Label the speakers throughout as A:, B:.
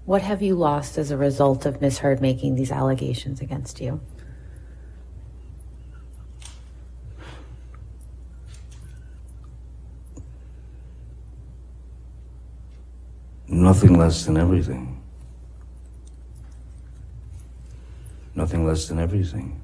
A: What have you lost as a result of Ms. Heard making these allegations against you?
B: Nothing less than everything. Nothing less than everything.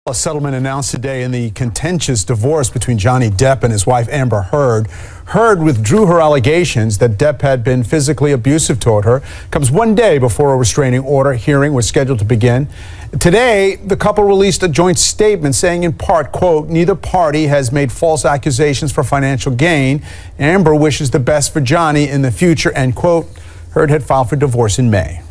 C: A settlement announced today in the contentious divorce between Johnny Depp and his wife Amber Heard. Heard withdrew her allegations that Depp had been physically abusive toward her. Comes one day before a restraining order hearing was scheduled to begin. Today, the couple released a joint statement saying in part, quote, neither party has made false accusations for financial gain. Amber wishes the best for Johnny in the future, end quote. Heard had filed for divorce in May.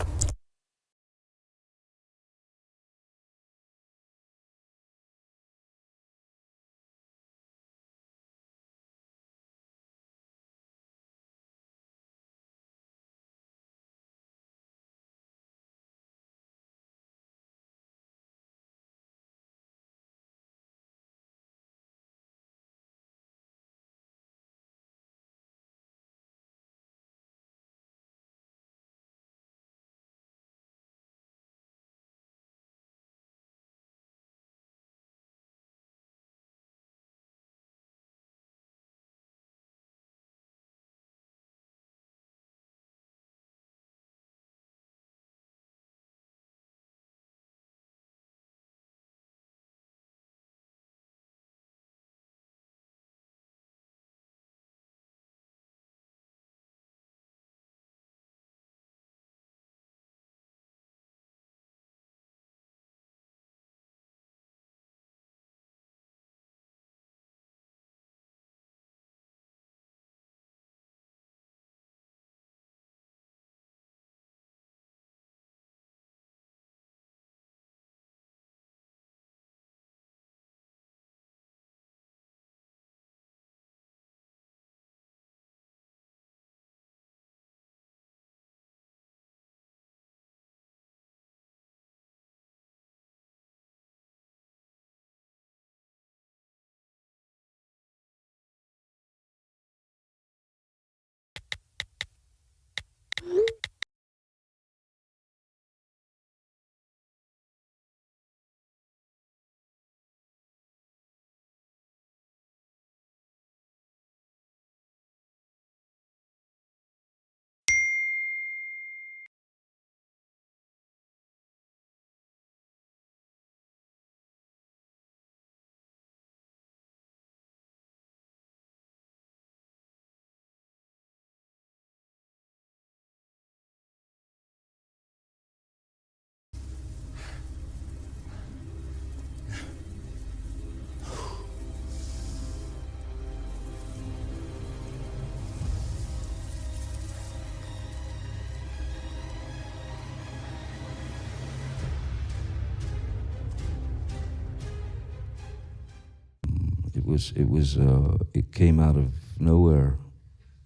B: it came out of nowhere.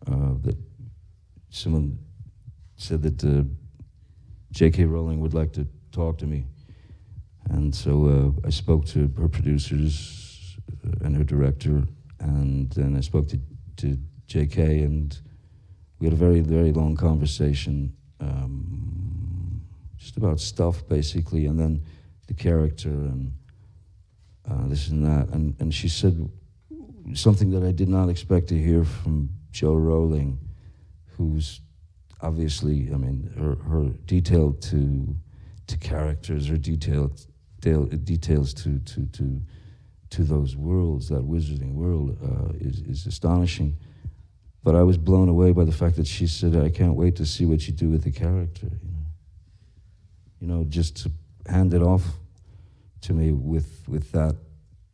B: That someone said that J.K. Rowling would like to talk to me, and so I spoke to her producers and her director, and then I spoke to J.K. and we had a very, very long conversation, just about stuff basically, and then the character and this and that, and she said something that I did not expect to hear from Jo Rowling, who's obviously, I mean, her detail to characters, her details to those worlds, that wizarding world, is astonishing. But I was blown away by the fact that she said, "I can't wait to see what you do with the character." You know, just to hand it off to me with that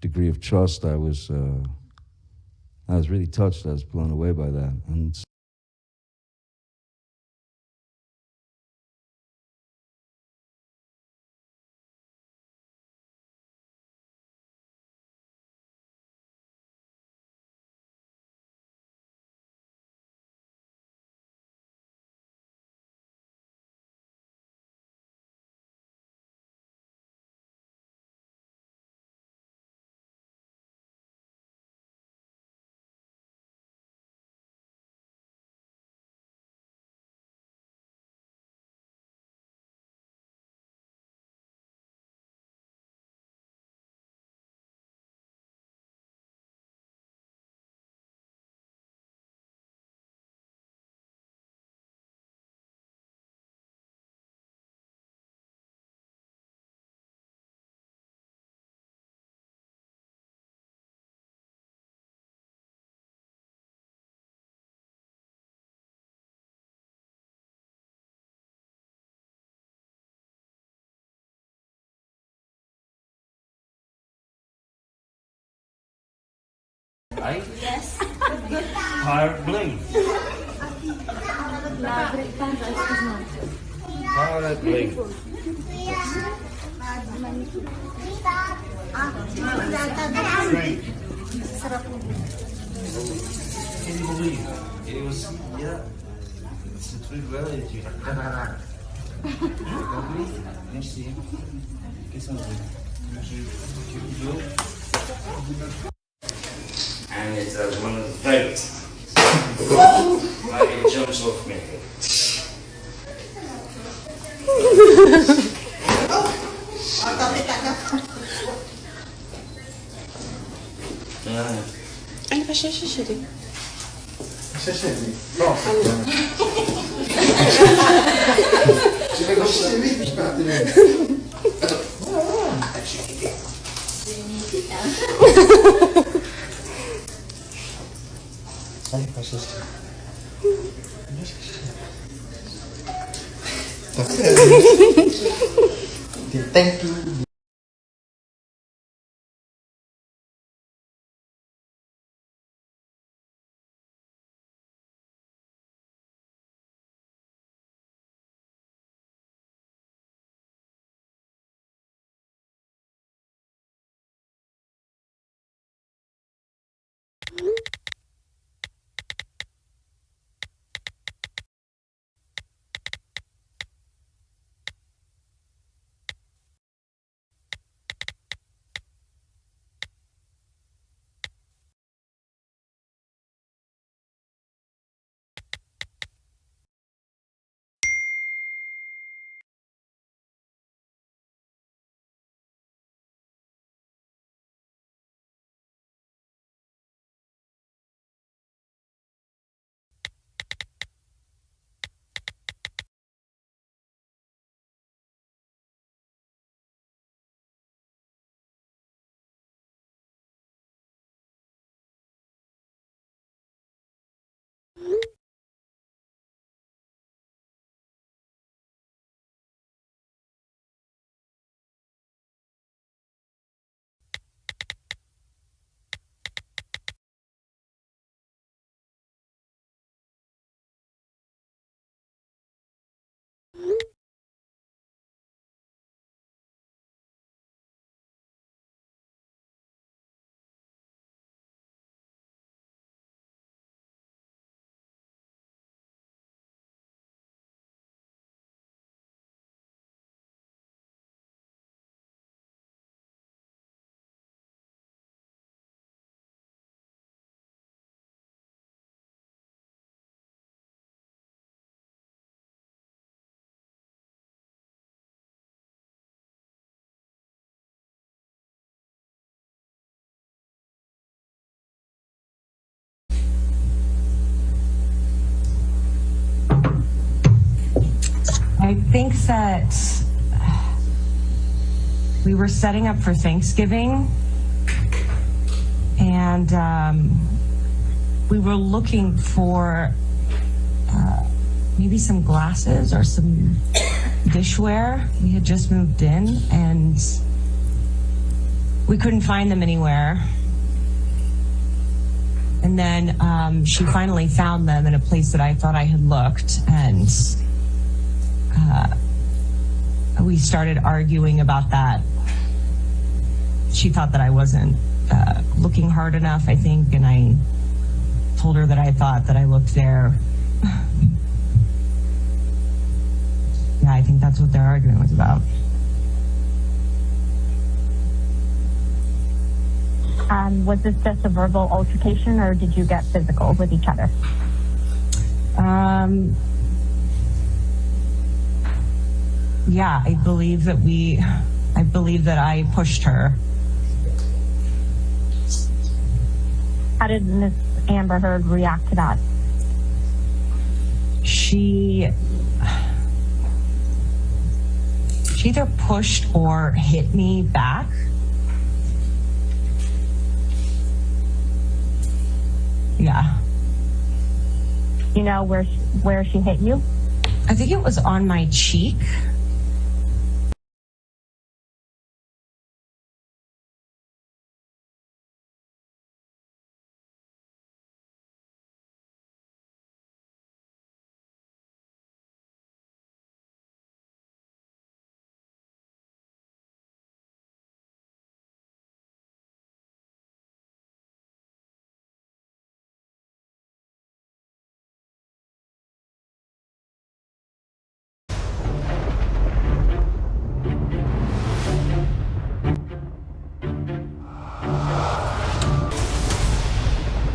B: degree of trust, I was really touched. I was blown away by that, and.
D: Yes.
B: Pirate Bling. Pirate Bling. Can you believe it was, yeah, it's a true reality. Merci. And it's one of the favorites. Like it jumps off me.
D: أنا بشاشة شدي.
E: Thank you.
F: I think that we were setting up for Thanksgiving, and we were looking for maybe some glasses or some dishware. We had just moved in, and we couldn't find them anywhere. And then she finally found them in a place that I thought I had looked, and we started arguing about that. She thought that I wasn't looking hard enough, I think, and I told her that I thought that I looked there. Yeah, I think that's what their argument was about.
G: Was this just a verbal altercation, or did you get physical with each other?
F: Yeah, I believe that I pushed her.
G: How did Miss Amber Heard react to that?
F: She either pushed or hit me back. Yeah.
G: You know where she hit you?
F: I think it was on my cheek.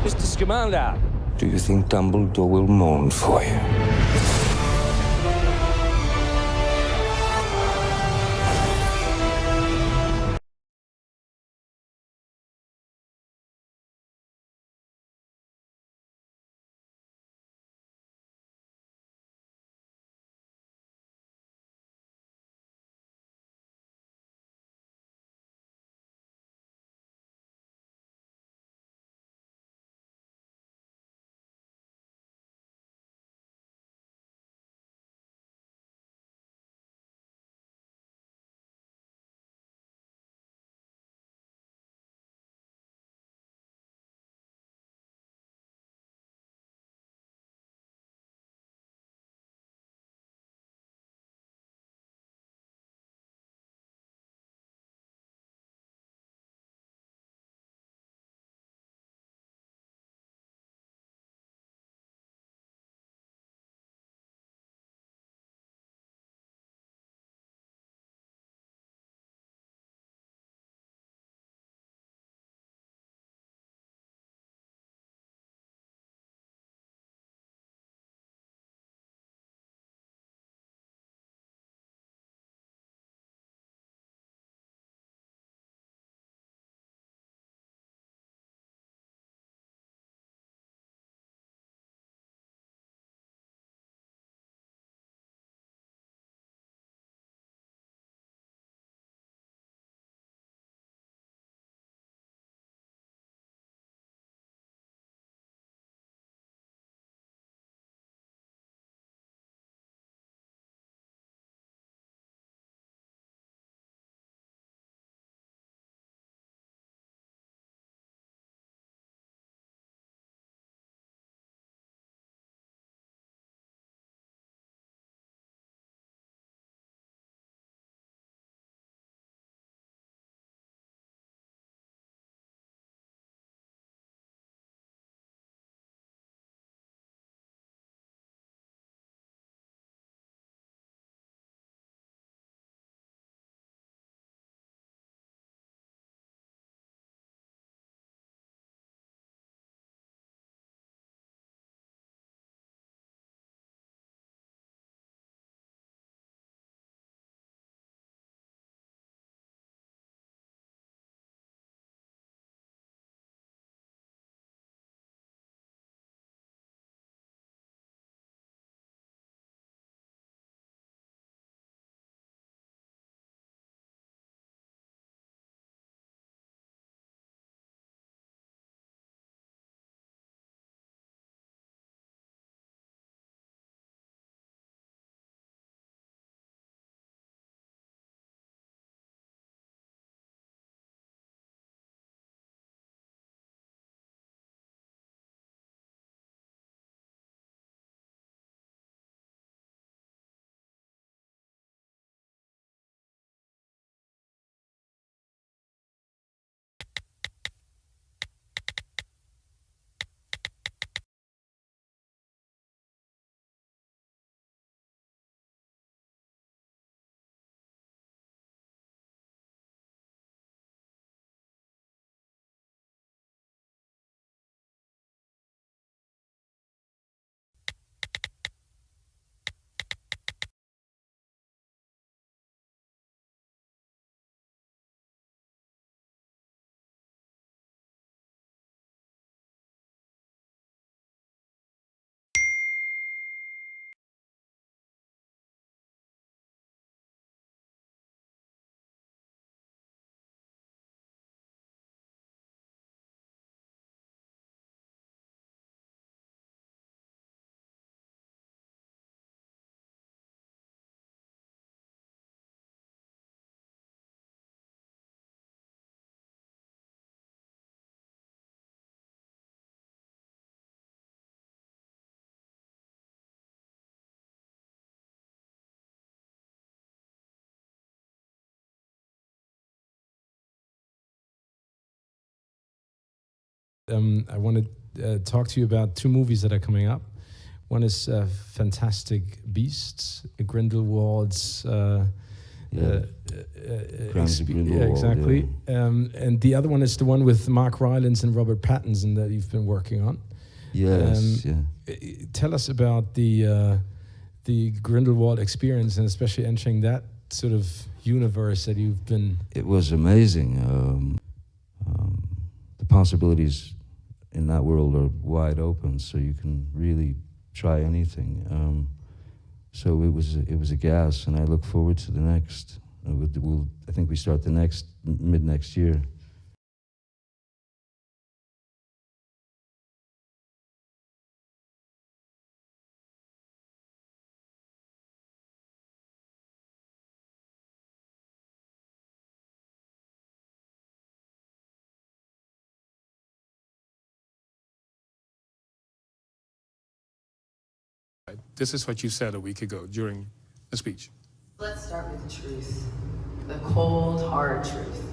H: Mr. Scamander, do you think Dumbledore will mourn for you?
I: I want to talk to you about two movies that are coming up. One is Fantastic Beasts, Grindelwald's
B: Crimes of Grindelwald,
I: exactly. And the other one is the one with Mark Rylance and Robert Pattinson that you've been working on.
B: Yes,
I: Tell us about the Grindelwald experience, and especially entering that sort of universe that you've been.
B: It was amazing. The possibilities in that world are wide open, so you can really try anything. So it was a gas, and I look forward to the next. I think we start the next mid next year.
J: This is what you said a week ago during a speech.
K: Let's start with the truth, the cold, hard truth.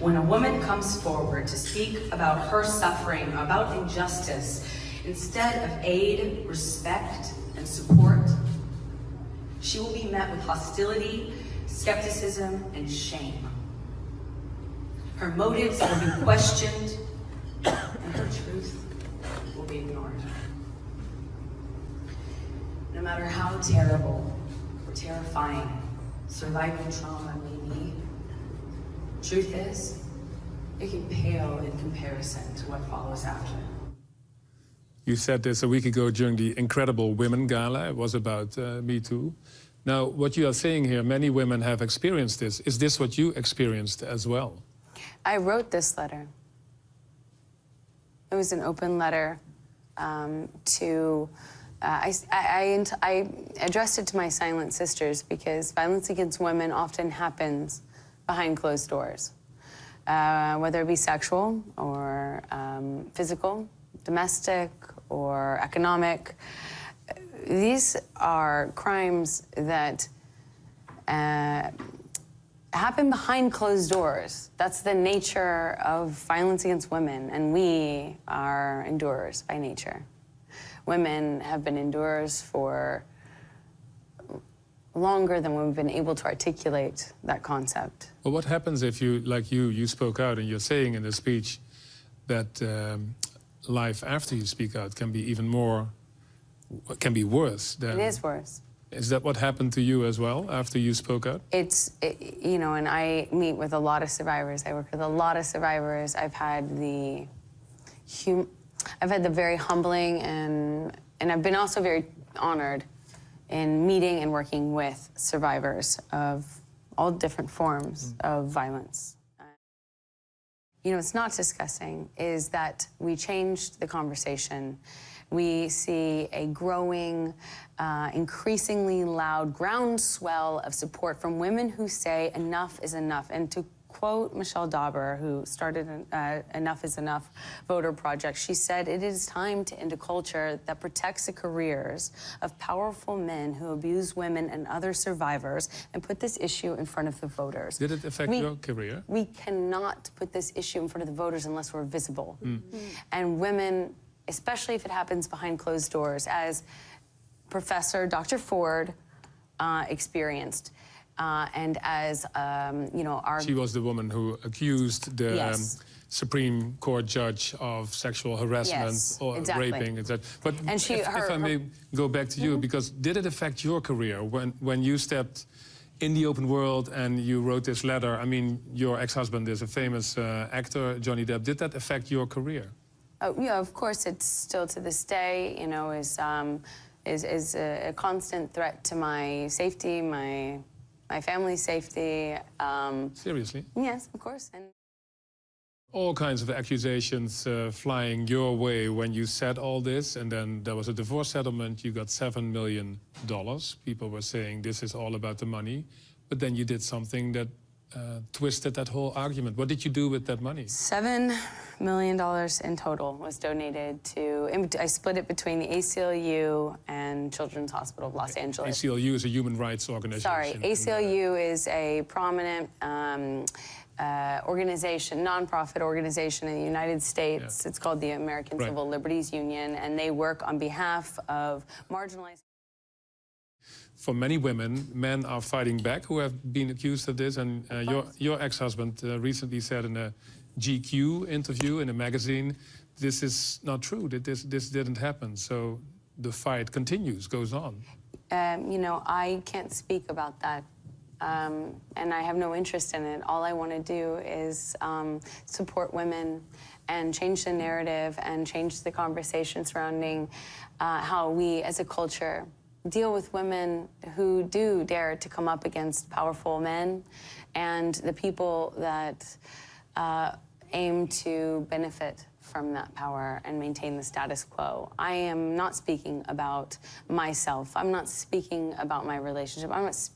K: When a woman comes forward to speak about her suffering, about injustice, instead of aid, respect, and support, she will be met with hostility, skepticism, and shame. Her motives will be questioned, and her truth will be ignored. No matter how terrible or terrifying surviving trauma may be, truth is, it can pale in comparison to what follows after.
J: You said this a week ago during the Incredible Women Gala. It was about Me Too. Now, what you are saying here, many women have experienced this. Is this what you experienced as well?
L: I wrote this letter. It was an open letter to... I addressed it to my silent sisters because violence against women often happens behind closed doors, whether it be sexual or physical, domestic or economic. These are crimes that happen behind closed doors. That's the nature of violence against women, and we are endurers by nature. Women have been endurers for longer than we've been able to articulate that concept.
J: Well, what happens if you, like you spoke out and you're saying in the speech that life after you speak out can be even more, can be worse than...
L: It is worse.
J: Is that what happened to you as well after you spoke out?
L: You know, and I meet with a lot of survivors. I work with a lot of survivors. I've had the very humbling and I've been also very honored in meeting and working with survivors of all different forms of violence. You know, what's not discussing is that we changed the conversation. We see a growing, increasingly loud groundswell of support from women who say enough is enough. And to quote Michelle Dauber, who started Enough is Enough voter project, she said, "It is time to end a culture that protects the careers of powerful men who abuse women and other survivors and put this issue in front of the voters."
J: Did it affect your career?
L: We cannot put this issue in front of the voters unless we're visible. And women, especially if it happens behind closed doors, as Professor Dr. Ford experienced, and as, you know,
J: She was the woman who accused the Supreme Court judge of sexual harassment or raping, etc. But
L: and
J: if I may go back to you, because did it affect your career when you stepped in the open world and you wrote this letter? I mean, your ex-husband is a famous actor, Johnny Depp. Did that affect your career?
L: Oh, yeah, of course, it's still to this day, you know, is a constant threat to my safety, my family's safety.
J: Seriously?
L: Yes, of course. And
J: all kinds of accusations flying your way when you said all this, and then there was a divorce settlement. You got $7 million. People were saying this is all about the money, but then you did something that twisted that whole argument. What did you do with that money?
L: $7 million in total was donated to, I split it between the ACLU and Children's Hospital of Los Angeles.
J: ACLU is a human rights organization.
L: Sorry, ACLU is a prominent organization, nonprofit organization in the United States. It's called the American
J: Right.
L: Civil Liberties Union, and they work on behalf of marginalized.
J: For many women, men are fighting back who have been accused of this. And your ex-husband recently said in a GQ interview in a magazine, this is not true, that this didn't happen. So the fight continues, goes on.
L: You know, I can't speak about that. And I have no interest in it. All I want to do is support women and change the narrative and change the conversation surrounding how we as a culture deal with women who do dare to come up against powerful men and the people that aim to benefit from that power and maintain the status quo. I am not speaking about myself. I'm not speaking about my relationship.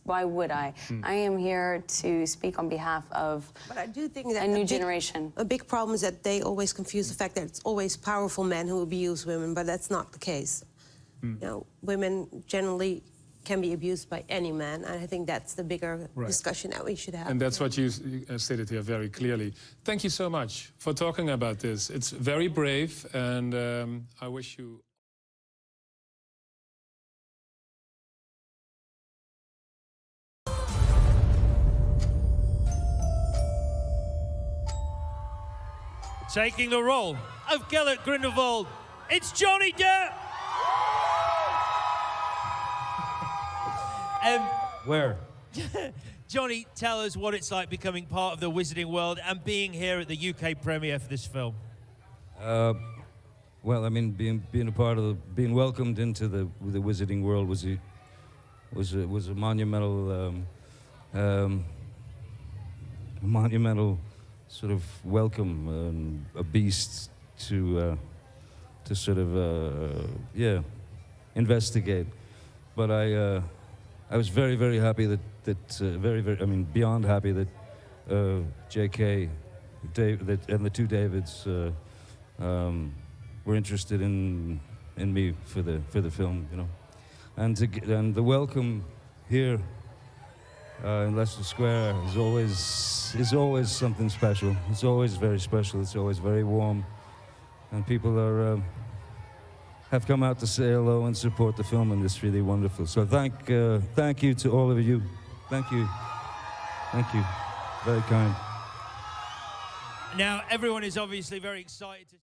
L: Why would I? I am here to speak on behalf of
M: But I do think that
L: a new generation.
M: A big problem is that they always confuse the fact that it's always powerful men who abuse women, but that's not the case. You know, women generally can be abused by any man, and I think that's the bigger discussion that we should have.
J: And that's what you stated here very clearly. Thank you so much for talking about this. It's very brave, and I wish you...
N: Taking the role of Gellert Grindelwald, it's Johnny Depp!
O: Where?
N: Johnny, tell us what it's like becoming part of the Wizarding World and being here at the UK premiere for this film.
B: Well, I mean, being a part of being welcomed into the Wizarding World was a monumental monumental sort of welcome, a beast to sort of investigate. But I was very, very happy that I mean, beyond happy that J.K. and the two Davids were interested in me for the film, you know, and the welcome here in Leicester Square is always something special. It's always very special. It's always very warm, and people have come out to say hello and support the film, and it's really wonderful. So thank you to all of you. Thank you. Very kind.
N: Now, everyone is obviously very excited to...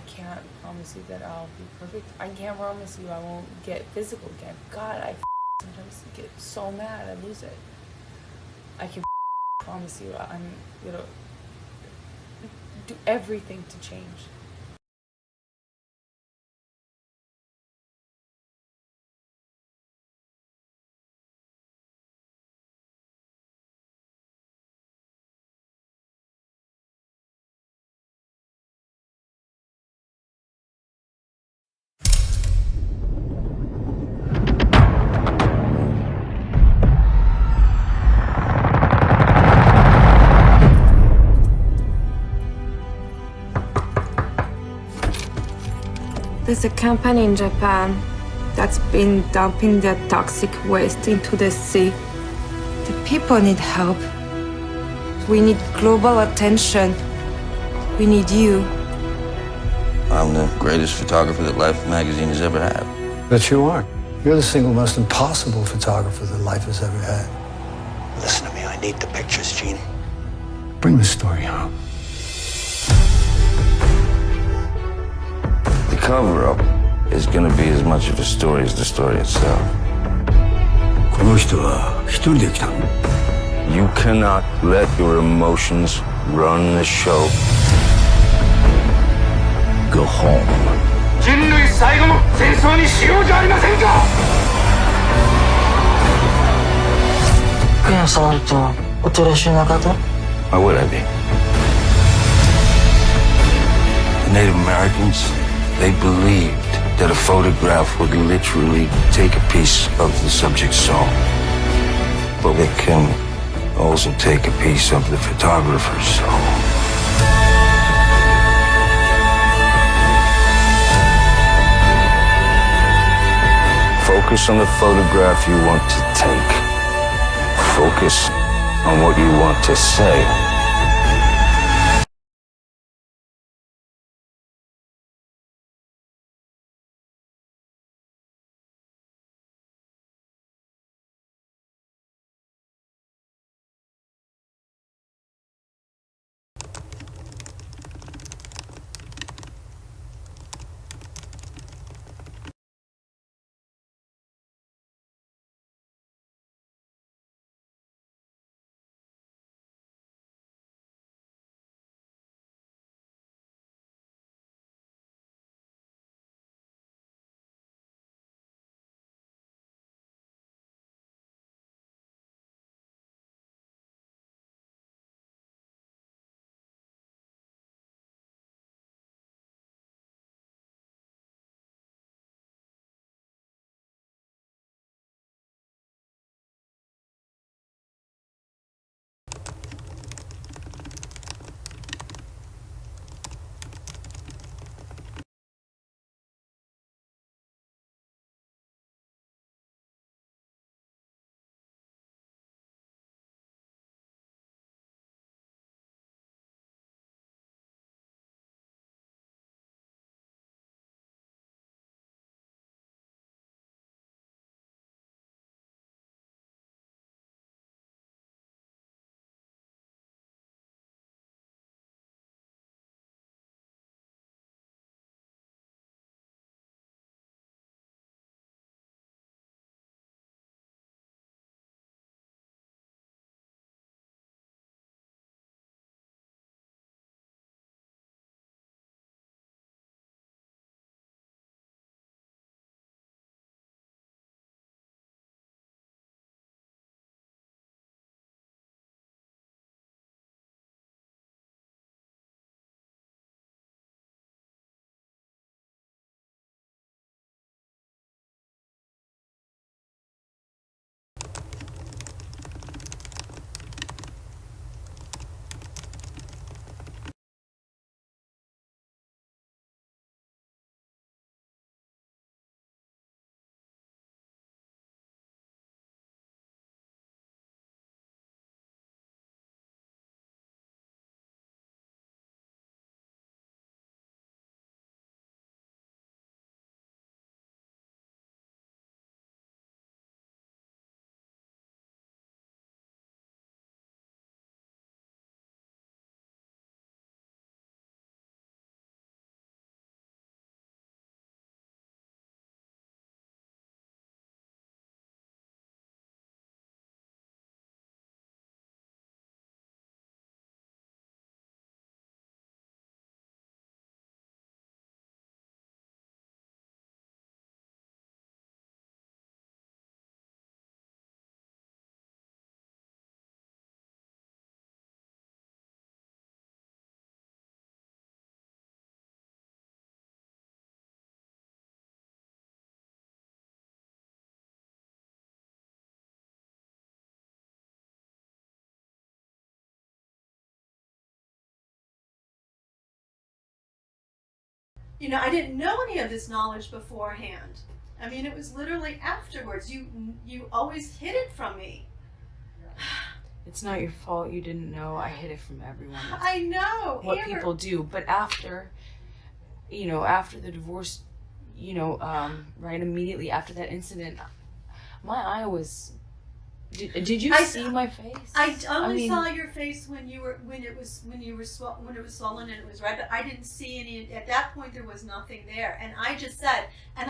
O: can't promise you that I'll be perfect. I can't promise you I won't get physical again. God, I sometimes get so mad I lose it. I can promise you I'm gonna do everything to change.
P: There's a company in Japan that's been dumping their toxic waste into the sea. The people need help. We need global attention. We need you.
B: I'm the greatest photographer that Life magazine has ever had.
Q: But you are. You're the single most impossible photographer that Life has ever had.
E: Listen to me, I need the pictures, Gene.
Q: Bring the story home.
B: The cover-up is going to be as much of a story as the story itself.
Q: この人は一人で来たの?
B: You cannot let your emotions run the show. Go home.
E: 人類最後の戦争にしようじゃありませんか
R: 그냥 사람도 어떠시 나가도?
B: Why would I be? The Native Americans, they believed that a photograph would literally take a piece of the subject's soul. But it can also take a piece of the photographer's soul. Focus on the photograph you want to take. Focus on what you want to say.
S: You know, I didn't know any of this knowledge beforehand. I mean, it was literally afterwards. You always hid it from me.
O: It's not your fault you didn't know. I hid it from everyone. That's
S: I know.
O: what
S: Amber,
O: people do. But after, after the divorce, right immediately after that incident, my eye was. Did you see my face?
S: I only saw your face when it was swollen and it was red, but I didn't see any. At that point, there was nothing there, and I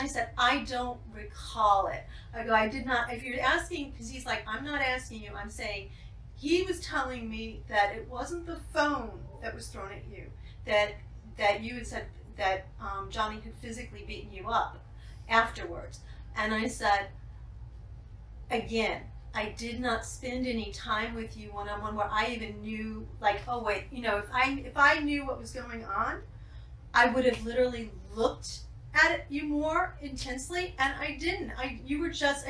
S: said, I don't recall it. I did not. If you're asking, because he's like, I'm not asking you. I'm saying, he was telling me that it wasn't the phone that was thrown at you, that you had said that Johnny had physically beaten you up afterwards, and I said, again, I did not spend any time with you one-on-one where I even knew, like, oh wait, if I knew what was going on, I would have literally looked at you more intensely, and I didn't. I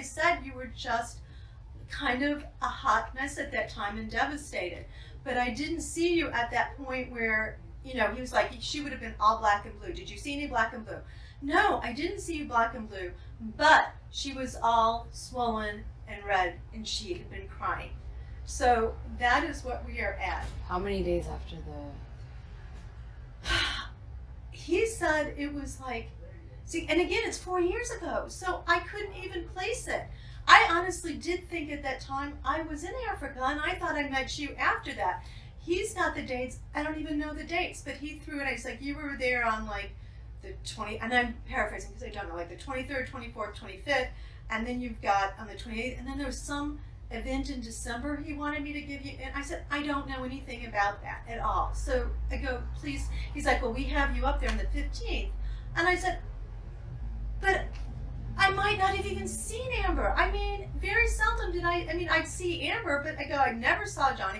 S: said you were just kind of a hot mess at that time and devastated, but I didn't see you at that point where, he was like, she would have been all black and blue. Did you see any black and blue? No, I didn't see you black and blue, but she was all swollen and red, and she had been crying. So that is what we are at.
O: How many days after the...
S: He said it was like, and again, it's 4 years ago, so I couldn't even place it. I honestly did think at that time I was in Africa, and I thought I met you after that. He's got the dates. I don't even know the dates, but he threw it. He's like, you were there on like the 20, and I'm paraphrasing because I don't know, like the 23rd, 24th, 25th, and then you've got on the 28th, and then there was some event in December he wanted me to give you, and I said, I don't know anything about that at all. So I go, please. He's like, well, we have you up there on the 15th, and I said, but I might not have even seen Amber. I mean, very seldom did I'd see Amber, but I go, I never saw Johnny.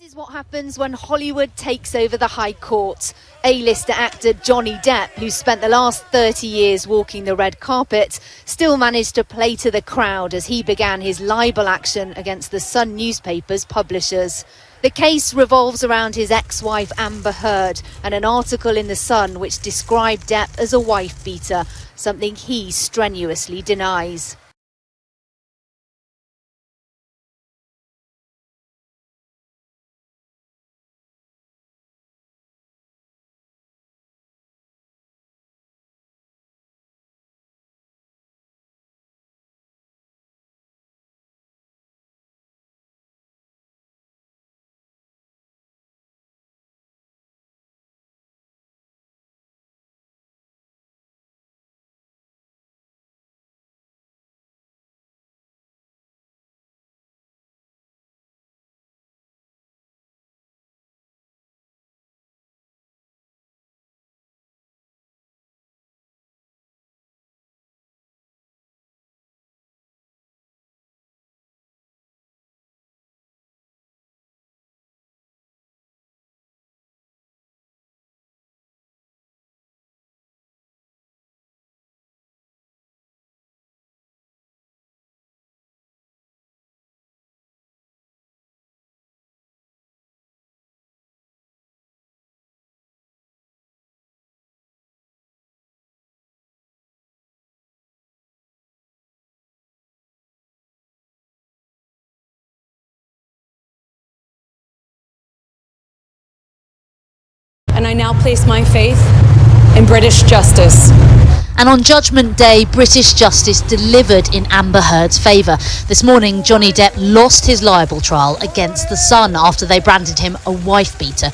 T: This is what happens when Hollywood takes over the High Court. A-lister actor Johnny Depp, who spent the last 30 years walking the red carpet, still managed to play to the crowd as he began his libel action against the Sun newspaper's publishers. The case revolves around his ex-wife Amber Heard and an article in The Sun which described Depp as a wife-beater, something he strenuously denies.
U: And I now place my faith in British justice.
V: And on Judgment Day, British justice delivered in Amber Heard's favour. This morning, Johnny Depp lost his libel trial against The Sun after they branded him a wife-beater.